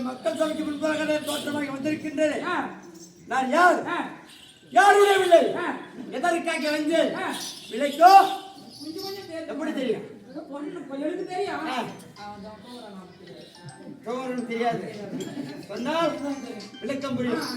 மக்கள் சபைக்கு முன்பாக தோற்றமாக வந்திருக்கின்றேன். நான் யார்? யாருடைய விலை? எதற்காக வந்தேன்? விலைக்கோ எப்படி தெரியும்? தெரியாது. சொன்னால் விளக்கம் புரியும்.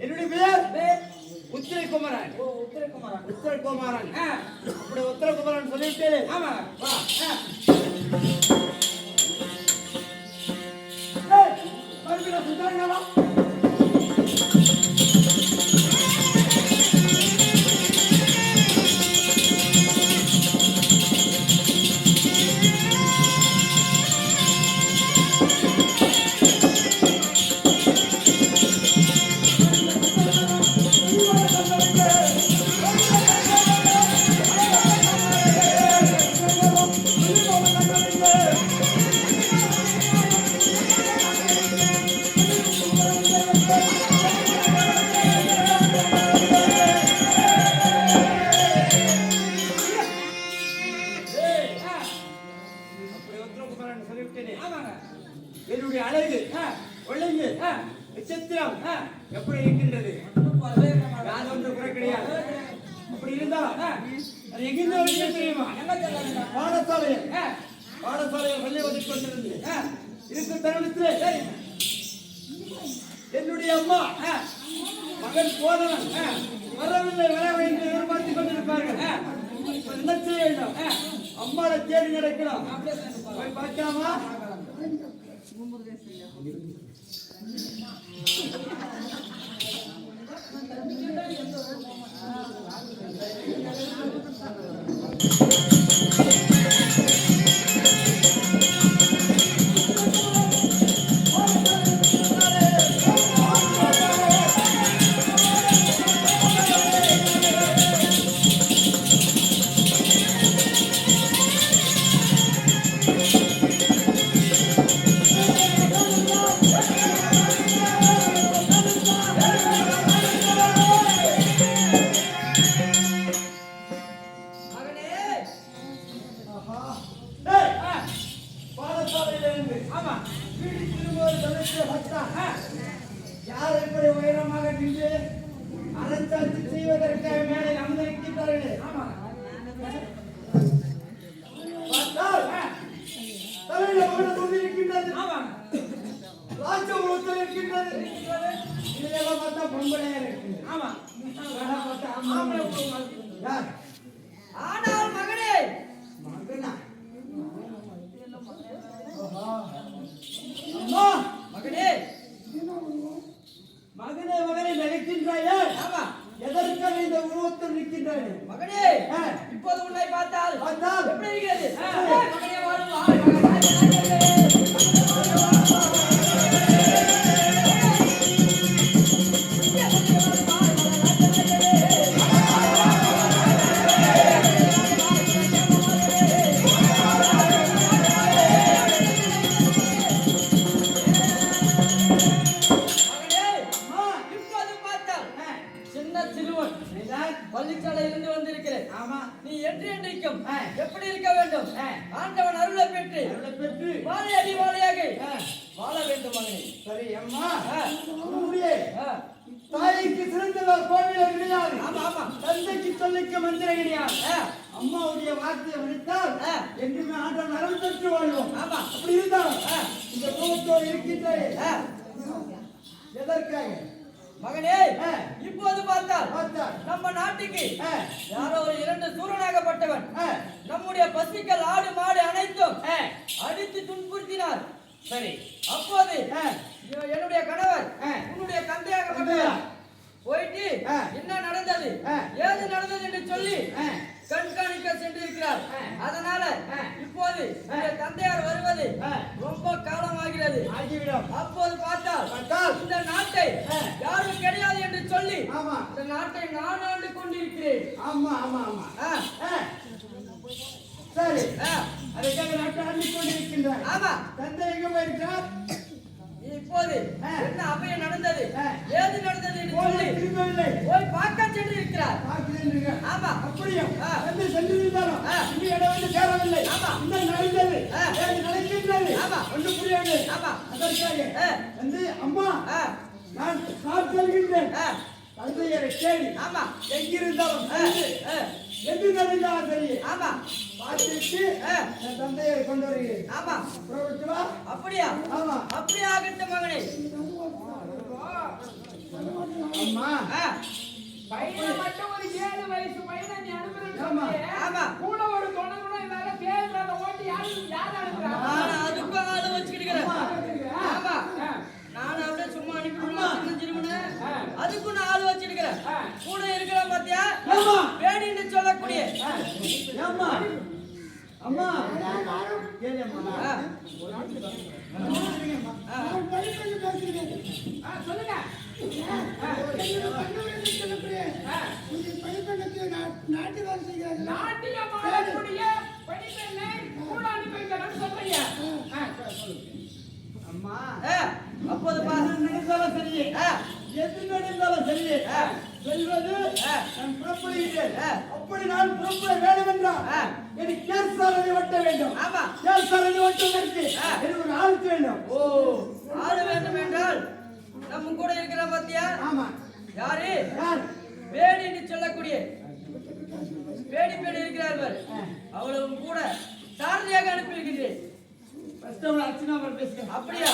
என்னுடைய பெயர் உத்திரகுமாரன். உத்திரகுமாரன் அப்படி உத்திரகுமாரன் சொல்லிட்டு என்னுடைய அழகு ஒழுங்கு விசித்திரம் எப்படி இருக்கின்றது? ஒன்று குறை கிடையாது. அப்படி இருந்தா எங்கிருந்து வருகிறது தெரியுமா? பாடசாலையில் பள்ளி ஒதுக்கி கொண்டிருந்து இருக்கும் தருணத்தில் என்னுடைய அம்மா மகன் போனவன் வரவில்லை வரவை என்று எதிர்பார்த்துக் கொண்டிருப்பார்கள். என்ன செய்ய வேண்டும்? அம்மாவை தேடி நடக்கலாம். போய் பார்க்கலாமா? இருக்கின்றாய் மகனே இப்போது உன்னை பார்த்தால் எப்படி இருக்கிறது மகனே வாழும் பள்ளிச்சாலையிலிருந்து வந்திருக்கிறேன். ஆமா, நீ என்று என்றைக்கும் எப்படி இருக்க வேண்டும்? ஆண்டவன் அருளை பெற்று வாழையடி வாழையாக வாழ வேண்டும் மகனே. சரி அம்மா, தாய்க்கு சிறந்த கோவில கிடையாது. ஆமா ஆமா, தந்தைக்கு சொல்லிக்க மந்திரம் கிடையாது. அம்மாவுடைய வார்த்தையை மதித்தால் என்றுமே ஆண்டவன் அருள் பெற்று வாழ்வோம். ஆமா, அப்படி இருந்தாலும் இந்த குடும்பத்தோடு இருக்கின்ற எதற்காக மகனே இப்போது பார்த்தால் நம்ம நாட்டுக்கு யாரோ ஒரு 2 சூரனாகப்பட்டவன் நம்முடைய பசுக்கள் ஆடு மாடு அனைத்தும் அடித்து துன்புறுத்தினார். சரி, அப்போது என்னுடைய கணவர் உன்னுடைய தந்தையாகப்பட்டவர் போயிட்டு என்ன நடந்தது ஏது நடந்தது என்று சொல்லி கண்காணிக்க சென்றிருக்கிறார். அதனால இப்போது தந்தையார் வருவது ரொம்ப காலமாகிறது. அப்போது பார்த்தால் இந்த நாட்டை யாரும் கிடையாது என்று சொல்லி இந்த நாட்டை நான் ஆண்டு கொண்டிருக்கிறேன். ஆமா ஆமா ஆமா, சரி, அதுக்காக நாட்டை ஆண்டு கொண்டிருக்கின்றார். ஆமா, தந்தை எங்க போயிருக்கிறார்? இப்போது என்ன அபயம் நடந்தது ஏது நடந்தது என்று சொல்லி போய் பார்க்க சென்று இருக்கிறார். ஆமா, அப்படியும் வந்து சென்றிருந்தாலும் இந்த இடம் வந்து சேரவில்லை. ஆமா, இந்த நடந்தது ஏது நடக்கின்றது. ஆமா, ஒன்று புரியாது. ஆமா, அதற்காக வந்து அம்மா நான் சொல்கின்றேன் தந்தையரை கேள்வி. ஆமா, எங்கிருந்தாலும் எது நடந்தாலும் சரி. ஆமா, பார்த்துட்டு தந்தையரை கொண்டு வருகிறேன். ஆமா, அப்படியா? ஆமா, அப்படியே ஆகட்டும் மகனே. அம்மா, பையனை மட்டும் ஒரு 7 வயசு பையனை நீ அனுப்புறேன்னு சொன்னியே. ஆமா, கூட ஒரு தொணை கூட இல்லாத பேசுறத ஓட்டி யார் அனுப்புறா? நான் அதுக்கும் ஆளு வச்சுக்கிட்டுக்கிறேன். ஆமா, நான் அப்படியே சும்மா அனுப்பிடுவேன் அதுக்கும் நான் ஆளு வச்சிருக்கிறேன். கூட இருக்கிற பாத்தியா வேடின்னு சொல்லக்கூடிய அம்மா அம்மா சொல்லுங்க. அம்மா, அப்போது நடந்தாலும் சரி எது நடந்தாலும் சரி செல்வது நான் புறப்படுகிறேன். அப்படி நான் புறப்பட வேண்டும் என்றால் எனக்கு கேசாரனை ஒட்ட வேண்டும். ஆமா, கேசாரனை ஒட்டுவதற்கு எனக்கு ஒரு ஆள் வேண்டும். ஓ, ஆள் வேண்டும் என்றால் நம்ம கூட இருக்கிற பாத்தியா? ஆமா, யாரு? வேடி என்று சொல்லக்கூடிய வேடி பேடி இருக்கிறார்கள். அவ்வளவு கூட சாரதியாக அனுப்பியிருக்கிறேன். அர்ச்சனா பேசுகிறேன். அப்படியா?